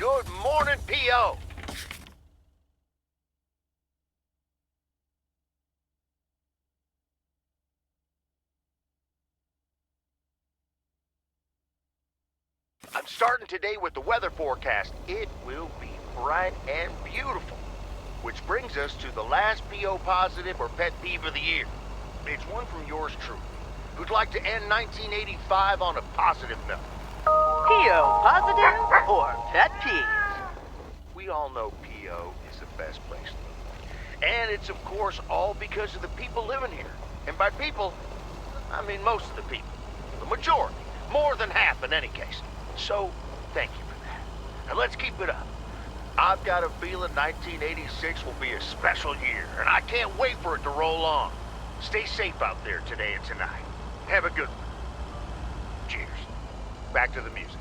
Good morning, P.O. I'm starting today with the weather forecast. It will be bright and beautiful. Which brings us to the last P.O. positive or pet peeve of the year. It's one from yours truly, who'd like to end 1985 on a positive note. P.O. positive or pet peeve? We all know P.O. is the best place to live. And it's, of course, all because of the people living here. And by people, I mean most of the people. The majority. More than half in any case. So, thank you for that. And let's keep it up. I've got a feeling 1986 will be a special year, and I can't wait for it to roll on. Stay safe out there today and tonight. Have a good one. Cheers. Back to the music.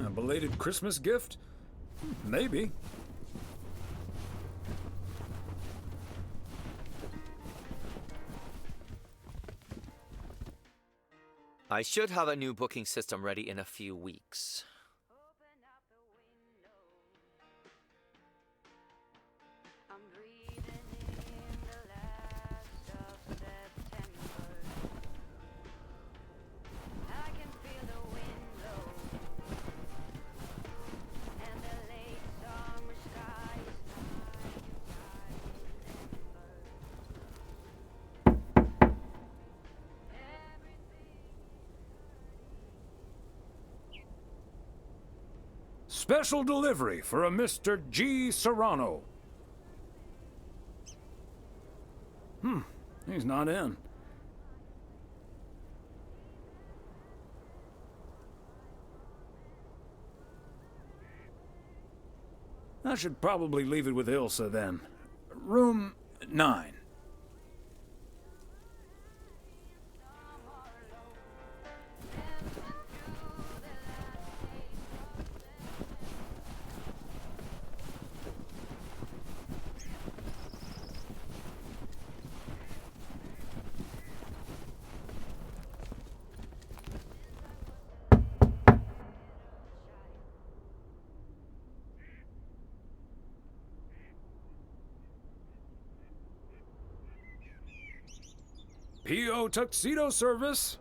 A belated Christmas gift? Maybe. I should have a new booking system ready in a few weeks. Special delivery for a Mr. G. Serrano. He's not in. I should probably leave it with Ilsa then. Room 9. P.O. Tuxedo Service.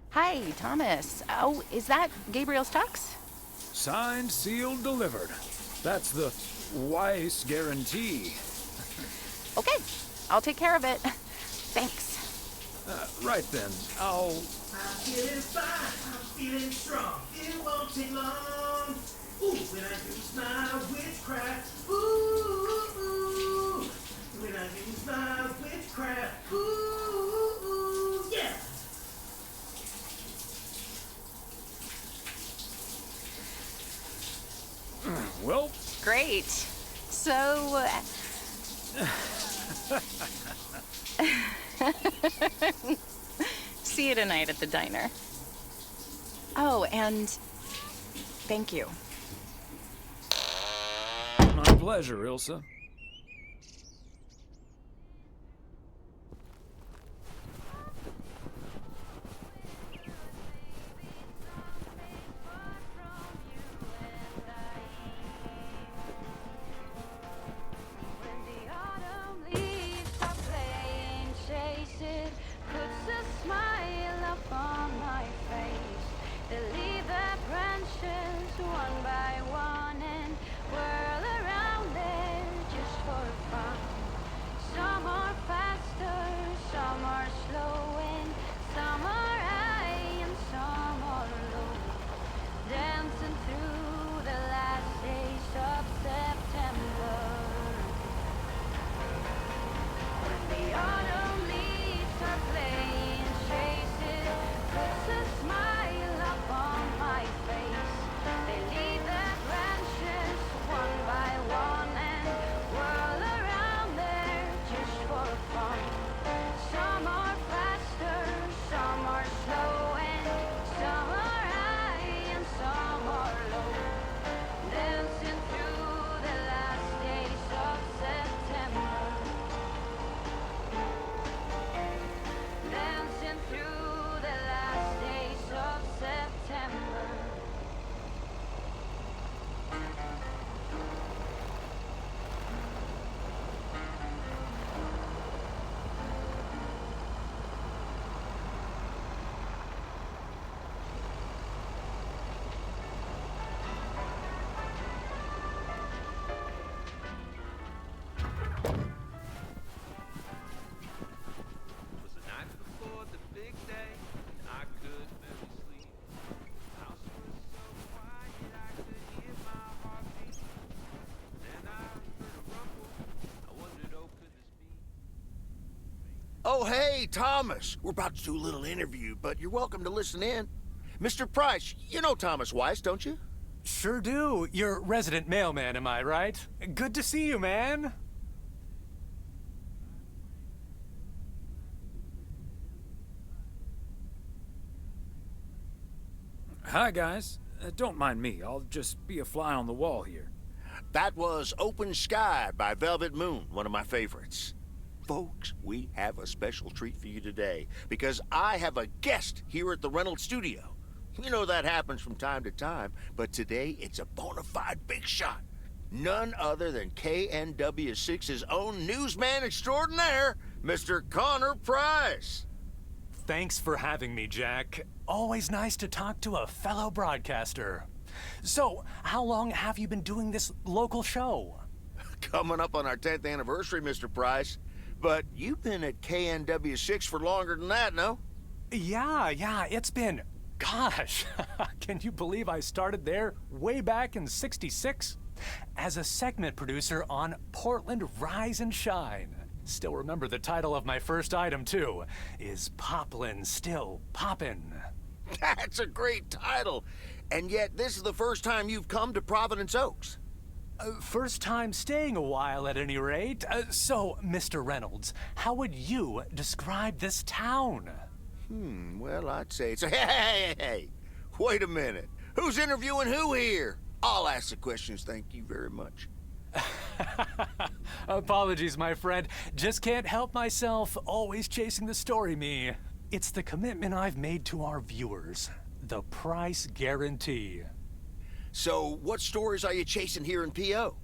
Hi, Thomas. Oh, is that Gabriel's tux? Signed, sealed, delivered. That's the Weiss guarantee. Okay, I'll take care of it. Thanks. Right then, I'll... I'm feeling fine, I'm feeling strong. It won't take long. Ooh, when I use my witchcraft. Ooh, ooh. When I use my witchcraft. Ooh, ooh, yeah. Well, Great. So, see you tonight at the diner. Oh, and thank you. my pleasure, Ilsa. Oh, hey, Thomas. We're about to do a little interview, but you're welcome to listen in. Mr. Price, you know Thomas Weiss, don't you? Sure do. You're resident mailman, am I right? Good to see you, man. Hi, guys. Don't mind me. I'll just be a fly on the wall here. That was Open Sky by Velvet Moon, one of my favorites. Folks, we have a special treat for you today because I have a guest here at the Reynolds studio. You know that happens from time to time, but today it's a bona fide big shot. None other than KNW6's own newsman extraordinaire, Mr. Connor Price. Thanks for having me, Jack. Always nice to talk to a fellow broadcaster. So, how long have you been doing this local show? Coming up on our 10th anniversary, Mr. Price. But you've been at KNW6 for longer than that, no? Yeah, it's been... Gosh, can you believe I started there way back in '66? As a segment producer on Portland Rise and Shine. Still remember the title of my first item, too. Is Poplin Still Poppin'? That's a great title. And yet, this is the first time you've come to Providence Oaks. First time staying a while, at any rate. So, Mr. Reynolds, how would you describe this town? Well, I'd say it's... Hey! Wait a minute. Who's interviewing who here? I'll ask the questions, thank you very much. Apologies, my friend. Just can't help myself. Always chasing the story, me. It's the commitment I've made to our viewers. The price guarantee. So, what stories are you chasing here in P.O.?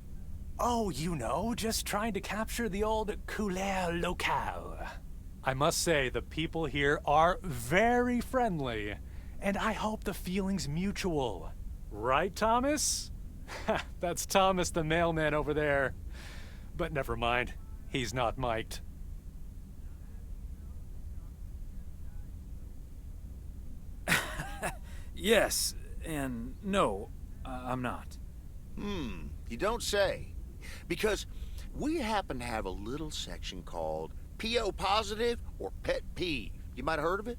Oh, you know, just trying to capture the old couleur locale. I must say, the people here are very friendly, and I hope the feeling's mutual. Right, Thomas? That's Thomas the mailman over there. But never mind, he's not mic'd. Yes, and no, I'm not. You don't say. Because we happen to have a little section called PO positive or pet peeve. You might have heard of it?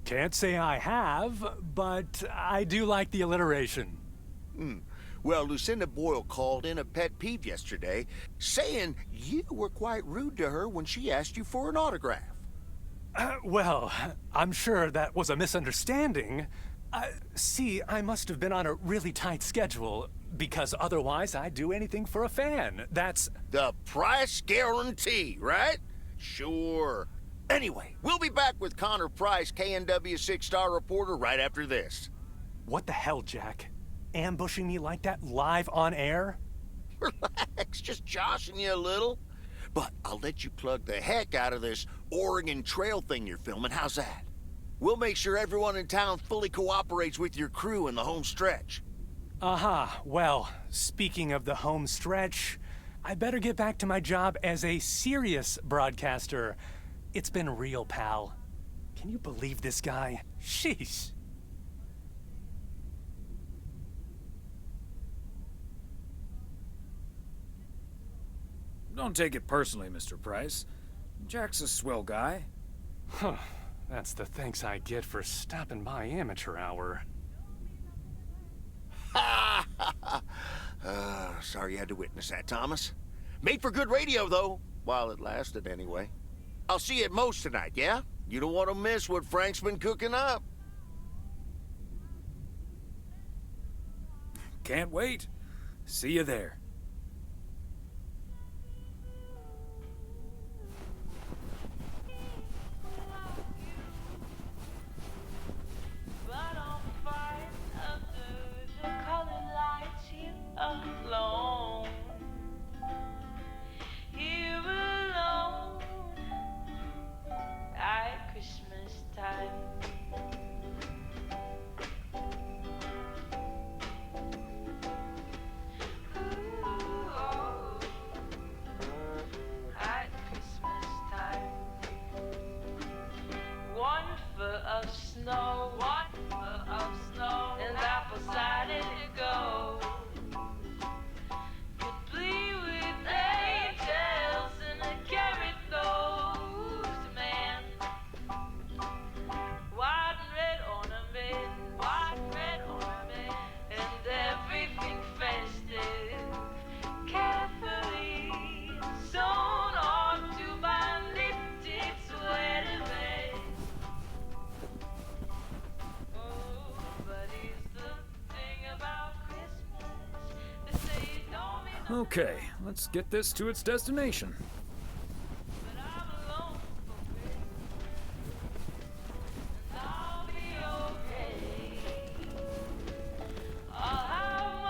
Can't say I have, but I do like the alliteration. Well, Lucinda Boyle called in a pet peeve yesterday, saying you were quite rude to her when she asked you for an autograph. Well, I'm sure that was a misunderstanding. See, I must have been on a really tight schedule, because otherwise I'd do anything for a fan. That's The price guarantee, right? Sure. Anyway, we'll be back with Connor Price, KNW 6-star reporter, right after this. what the hell, Jack? Ambushing me like that live on air? Relax, just joshing you a little. But I'll let you plug the heck out of this Oregon Trail thing you're filming. How's that? We'll make sure everyone in town fully cooperates with your crew in the home stretch. Aha, well, speaking of the home stretch, I better get back to my job as a serious broadcaster. It's been real, pal. Can you believe this guy? Sheesh. Don't take it personally, Mr. Price. Jack's a swell guy. Huh. That's the thanks I get for stopping by amateur hour. Sorry you had to witness that, Thomas. Made for good radio, though, while it lasted anyway. I'll see you at Moe's tonight, yeah? You don't want to miss what Frank's been cooking up. Can't wait. See you there. Alone, here alone at Christmas time. At Christmas time, one foot of snow, and apple cider to go. Okay, let's get this to its destination.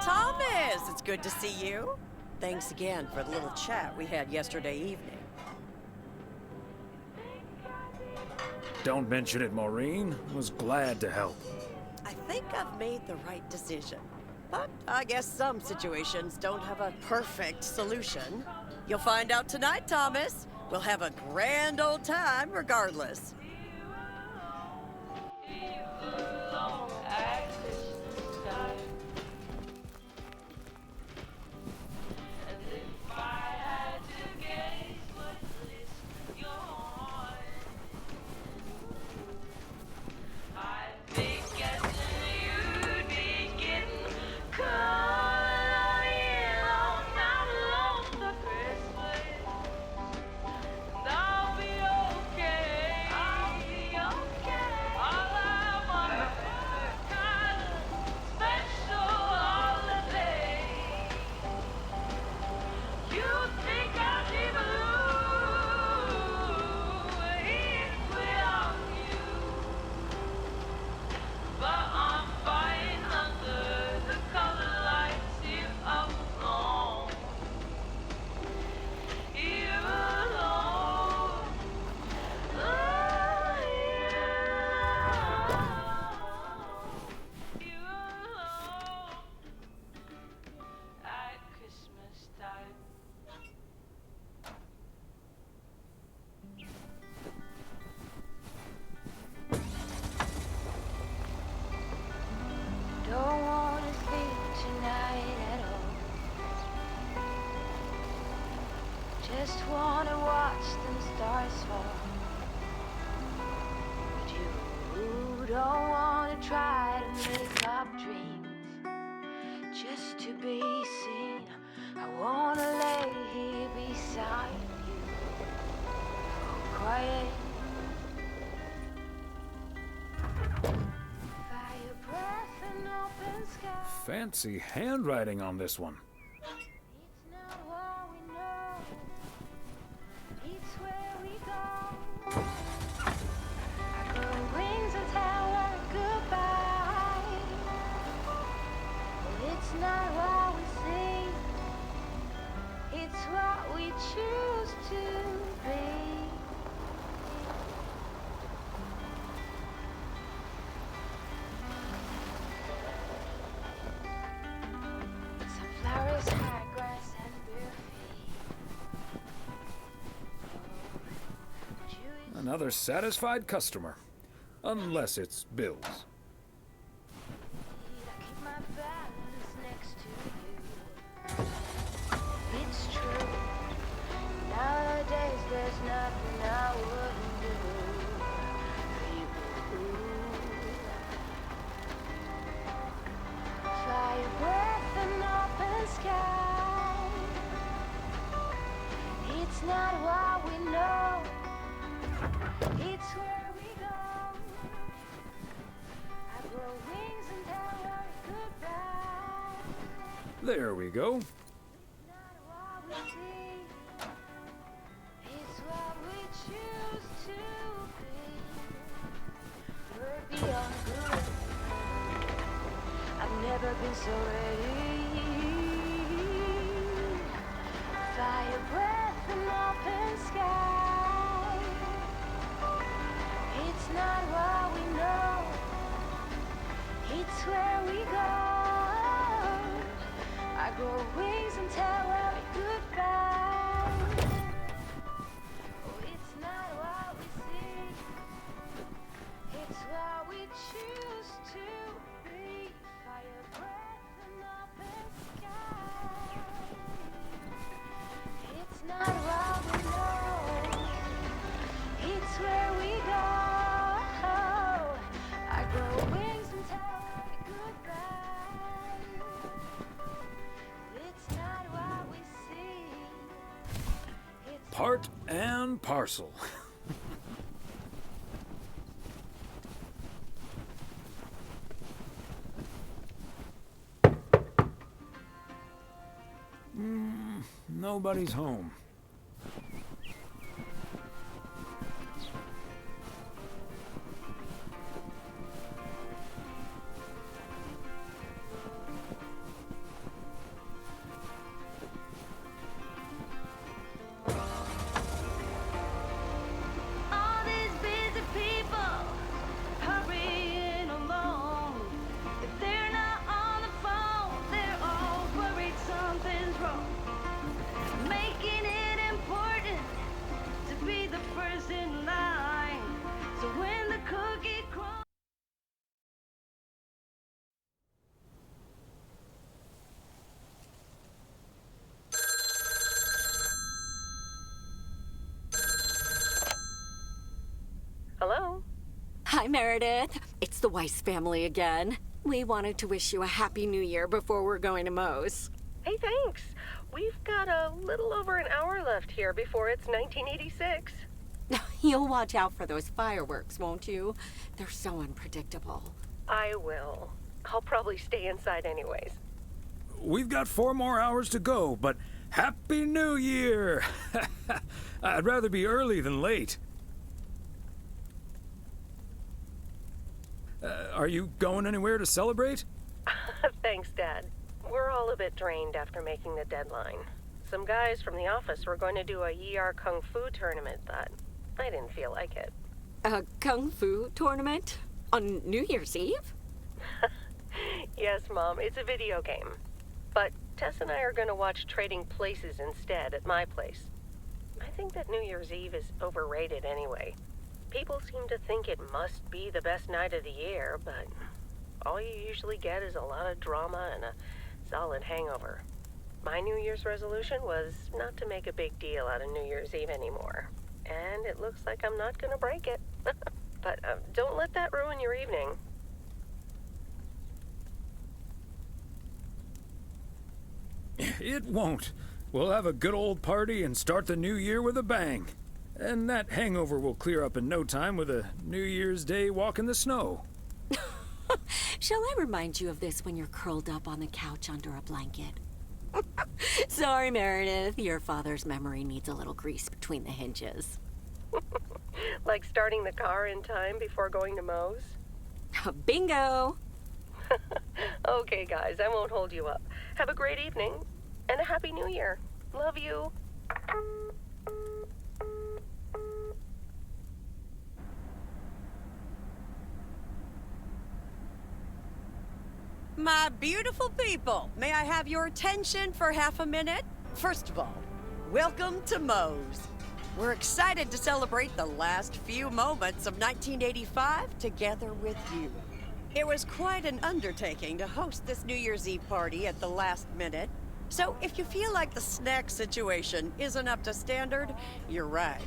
Thomas, it's good to see you. Thanks again for the little chat we had yesterday evening. Don't mention it, Maureen. Was glad to help. I think I've made the right decision. But I guess some situations don't have a perfect solution. You'll find out tonight, Thomas. We'll have a grand old time regardless. don't wanna try to make up dreams just to be seen. I wanna lay here beside you, quiet. Fire breath and open sky. Fancy handwriting on this one. It's not what we know, it's where we go. I grow wings and tell her goodbye. Well, it's not what we see, it's what we choose to be. Some flowers, high grass, and bare feet. Another satisfied customer. Unless it's Bill's. I keep my balance next to you. It's true. Nowadays there's nothing I wouldn't do for you. Fire breath and open sky. It's not what we know, it's where we go. I grow wings and tell her goodbye. There we go. Not what we see, it's what we choose to be. We're beyond good. I've never been so ready. Fire breath and open sky. It's not what we know, it's where we go. I grow wings and tell her goodbye. Oh, it's not what we see, it's what we choose to be. Fire breath and open sky. It's not what we know, it's where we go. I grow wings and tell her goodbye. It's not what we see, it's Part and parcel. Nobody's home. all these busy people hurrying along. If they're not on the phone, they're all worried something's wrong. Making it important to be the first in line. So when the cookie crumbles. Hello? Hi, Meredith. It's the Weiss family again. We wanted to wish you a happy new year before we're going to Moe's. Hey, thanks. We've got a little over an hour left here before it's 1986. You'll watch out for those fireworks, won't you? They're so unpredictable. I will. I'll probably stay inside anyways. We've got 4 more hours to go, but Happy New Year! I'd rather be early than late. Are you going anywhere to celebrate? Thanks, Dad. We're all a bit drained after making the deadline. Some guys from the office were going to do a ER Kung Fu tournament, but I didn't feel like it. A kung fu tournament? On New Year's Eve? Yes, Mom, it's a video game. But Tess and I are going to watch Trading Places instead at my place. I think that New Year's Eve is overrated anyway. People seem to think it must be the best night of the year, but all you usually get is a lot of drama and a solid hangover. My New Year's resolution was not to make a big deal out of New Year's Eve anymore. And it looks like I'm not going to break it. But don't let that ruin your evening. It won't. We'll have a good old party and start the new year with a bang. And that hangover will clear up in no time with a New Year's Day walk in the snow. Shall I remind you of this when you're curled up on the couch under a blanket? Sorry, Meredith. Your father's memory needs a little grease between the hinges. Like starting the car in time before going to Moe's? Bingo! Okay, guys, I won't hold you up. Have a great evening, and a Happy New Year. Love you. My beautiful people, may I have your attention for half a minute? First of all, welcome to Moe's. We're excited to celebrate the last few moments of 1985 together with you. It was quite an undertaking to host this New Year's Eve party at the last minute. So if you feel like the snack situation isn't up to standard, you're right.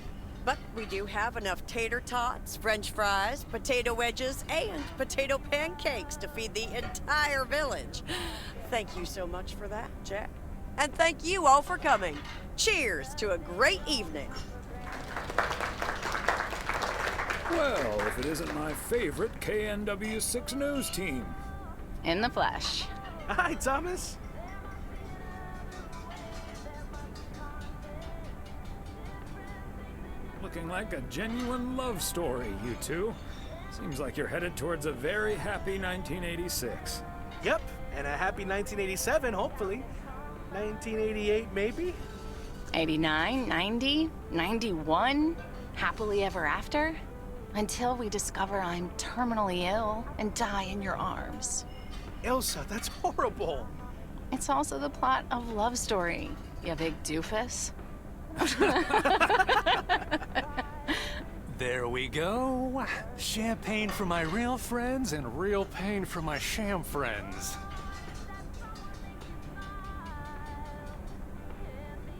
But we do have enough tater tots, french fries, potato wedges, and potato pancakes to feed the entire village. Thank you so much for that, Jack. And thank you all for coming. Cheers to a great evening. Well, if it isn't my favorite KNW6 news team. In the flesh. Hi, Thomas. Looking like a genuine love story, you two. Seems like you're headed towards a very happy 1986. Yep, and a happy 1987, hopefully. 1988, maybe? 89, 90, 91, happily ever after? Until we discover I'm terminally ill and die in your arms. Elsa, that's horrible. It's also the plot of Love Story, you big doofus. There we go. Champagne for my real friends and real pain for my sham friends.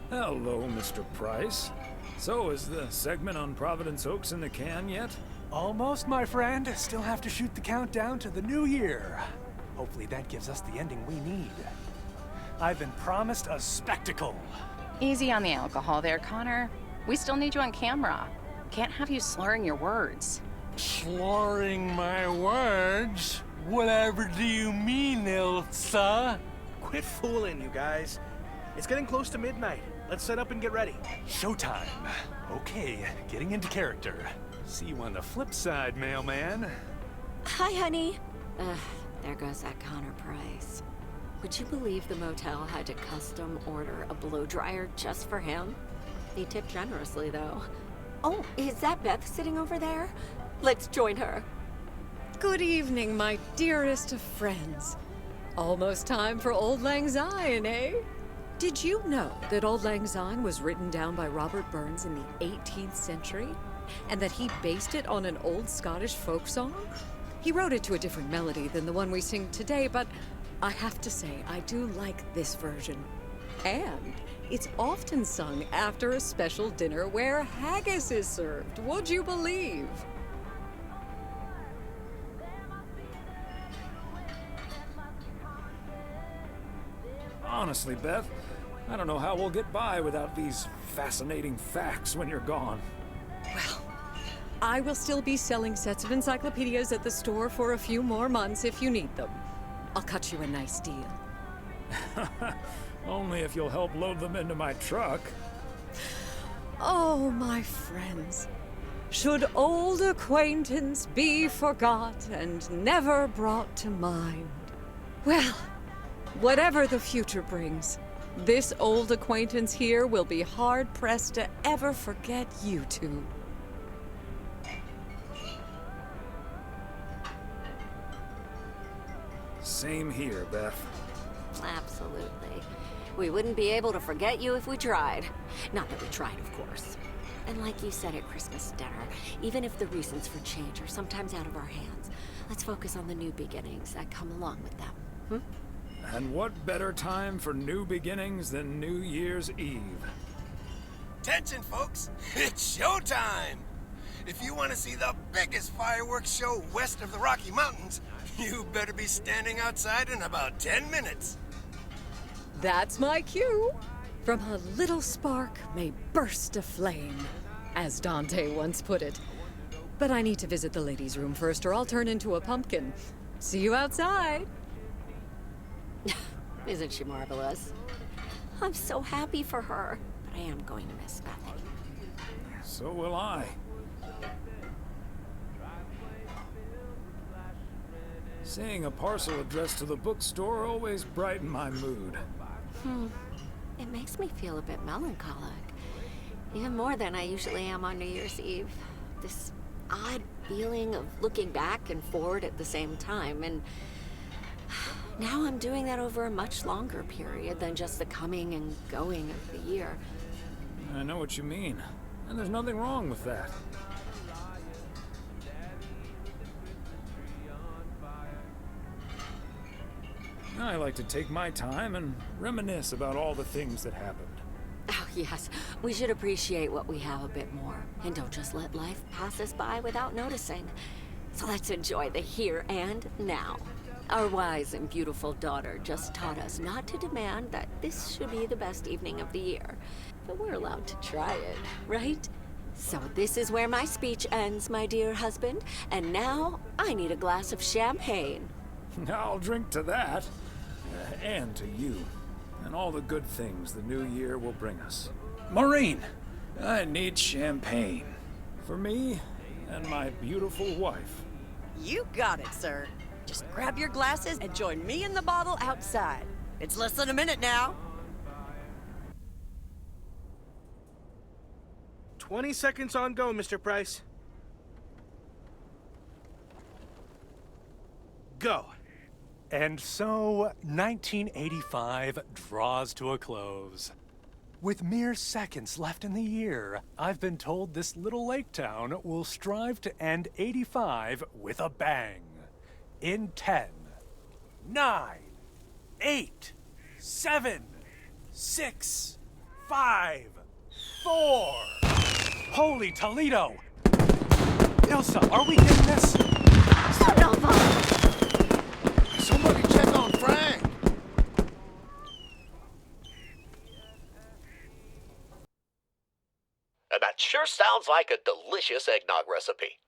Hello, Mr. Price. So, is the segment on Providence Oaks in the can yet? Almost, my friend. Still have to shoot the countdown to the new year. Hopefully that gives us the ending we need. I've been promised a spectacle. Easy on the alcohol there, Connor. We still need you on camera. Can't have you slurring your words. Slurring my words? Whatever do you mean, Elsa? Quit fooling, you guys. It's getting close to midnight. Let's set up and get ready. Showtime. Okay, getting into character. See you on the flip side, mailman. Hi, honey. There goes that Connor Price. Would you believe the motel had to custom order a blow dryer just for him? He tipped generously, though. Oh, is that Beth sitting over there? Let's join her. Good evening, my dearest of friends. Almost time for Auld Lang Syne, eh? Did you know that Auld Lang Syne was written down by Robert Burns in the 18th century? And that he based it on an old Scottish folk song? He wrote it to a different melody than the one we sing today, but I have to say, I do like this version. And it's often sung after a special dinner where haggis is served, would you believe? Honestly, Beth, I don't know how we'll get by without these fascinating facts when you're gone. Well, I will still be selling sets of encyclopedias at the store for a few more months if you need them. I'll cut you a nice deal. Only if you'll help load them into my truck. Oh, my friends. Should old acquaintance be forgot and never brought to mind? Well, whatever the future brings, this old acquaintance here will be hard-pressed to ever forget you two. Same here, Beth. Absolutely. We wouldn't be able to forget you if we tried. Not that we tried, of course. And like you said at Christmas dinner, even if the reasons for change are sometimes out of our hands, let's focus on the new beginnings that come along with them. And what better time for new beginnings than New Year's Eve? Attention, folks! It's showtime! if you want to see the biggest fireworks show west of the Rocky Mountains, you better be standing outside in about 10 minutes. That's my cue. From a little spark may burst a flame, as Dante once put it. But I need to visit the ladies' room first, or I'll turn into a pumpkin. See you outside. Isn't she marvelous? I'm so happy for her, but I am going to miss Bethany. So will I. Seeing a parcel addressed to the bookstore always brightened my mood. It makes me feel a bit melancholic. Even more than I usually am on New Year's Eve. This odd feeling of looking back and forward at the same time, and now I'm doing that over a much longer period than just the coming and going of the year. I know what you mean, and there's nothing wrong with that. I like to take my time and reminisce about all the things that happened. Oh, yes. We should appreciate what we have a bit more, and don't just let life pass us by without noticing. So let's enjoy the here and now. Our wise and beautiful daughter just taught us not to demand that this should be the best evening of the year, but we're allowed to try it, right? So this is where my speech ends, my dear husband, and now I need a glass of champagne. I'll drink to that, and to you, and all the good things the new year will bring us. Maureen, I need champagne. For me and my beautiful wife. You got it, sir. Just grab your glasses and join me in the bottle outside. It's less than a minute now. 20 seconds on go, Mr. Price. Go. And so, 1985 draws to a close. With mere seconds left in the year, I've been told this little lake town will strive to end 85 with a bang. In 10, 9, 8, 7, 6, 5, 4. Holy Toledo! Ilsa, are we getting this? Somebody check on Frank. And that sure sounds like a delicious eggnog recipe.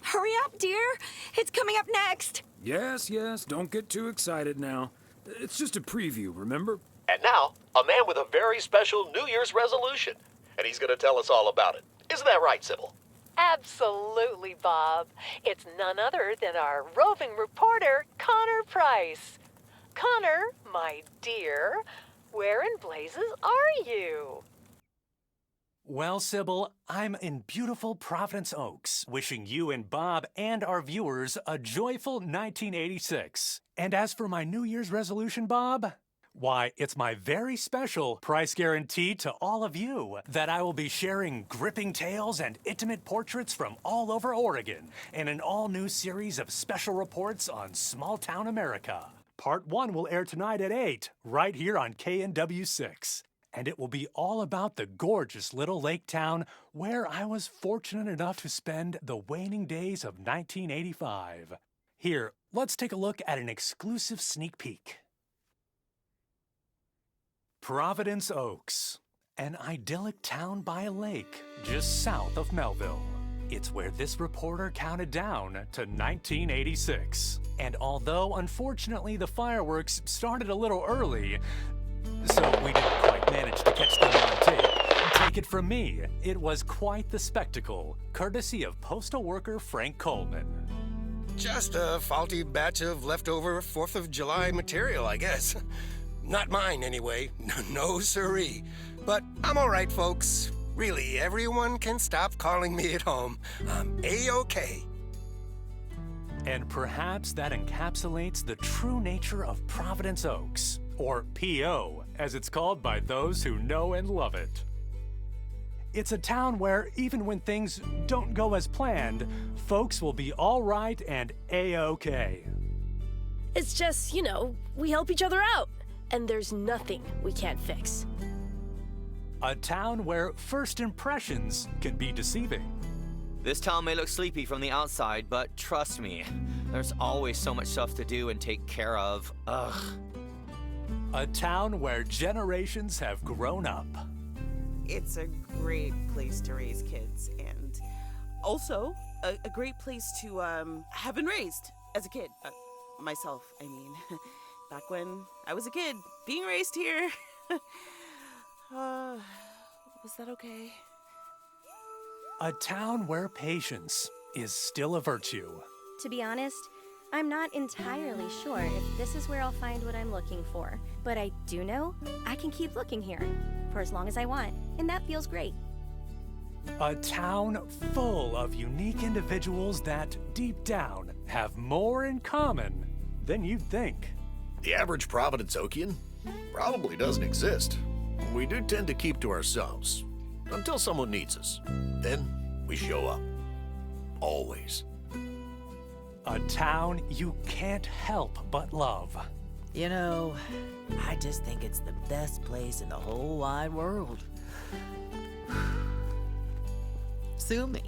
Hurry up, dear. It's coming up next. Yes, don't get too excited now. It's just a preview, remember? And now, a man with a very special New Year's resolution. And he's going to tell us all about it. Isn't that right, Sybil? Absolutely, Bob. It's none other than our roving reporter, Connor Price. Connor, my dear, where in blazes are you? Well, Sybil, I'm in beautiful Providence Oaks, wishing you and Bob and our viewers a joyful 1986. And as for my New Year's resolution, Bob, why, it's my very special price guarantee to all of you that I will be sharing gripping tales and intimate portraits from all over Oregon in an all-new series of special reports on small-town America. Part 1 will air tonight at 8, right here on KNW6. And it will be all about the gorgeous little lake town where I was fortunate enough to spend the waning days of 1985. Here, let's take a look at an exclusive sneak peek. Providence Oaks, an idyllic town by a lake just south of Melville. It's where this reporter counted down to 1986. And although, unfortunately, the fireworks started a little early, so we didn't quite manage to catch them on tape. Take it from me, it was quite the spectacle, courtesy of postal worker Frank Coleman. Just a faulty batch of leftover 4th of July material, I guess. Not mine, anyway. No siree. But I'm all right, folks. Really, everyone can stop calling me at home. I'm A-OK. And perhaps that encapsulates the true nature of Providence Oaks, or P.O., as it's called by those who know and love it. It's a town where, even when things don't go as planned, folks will be all right and A-OK. It's just, you know, we help each other out, and there's nothing we can't fix. A town where first impressions can be deceiving. This town may look sleepy from the outside, but trust me, there's always so much stuff to do and take care of. Ugh. A town where generations have grown up. It's a great place to raise kids, and also a great place to have been raised as a kid. Myself, I mean. Back when I was a kid, being raised here. Was that okay? A town where patience is still a virtue. To be honest, I'm not entirely sure if this is where I'll find what I'm looking for. But I do know I can keep looking here for as long as I want, and that feels great. A town full of unique individuals that, deep down, have more in common than you'd think. The average Providence Okian probably doesn't exist. We do tend to keep to ourselves until someone needs us. Then we show up. Always. A town you can't help but love. You know, I just think it's the best place in the whole wide world. Sue me.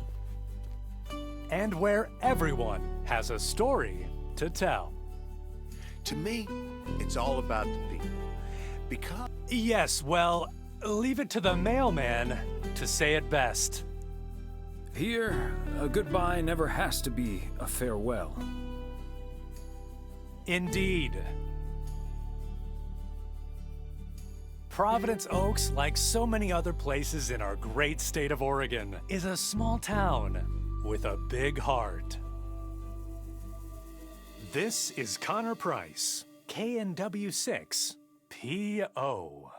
And where everyone has a story to tell. To me, it's all about the people. Because... Yes, well, leave it to the mailman to say it best. Here, a goodbye never has to be a farewell. Indeed. Providence Oaks, like so many other places in our great state of Oregon, is a small town with a big heart. This is Connor Price, KNW6, PO.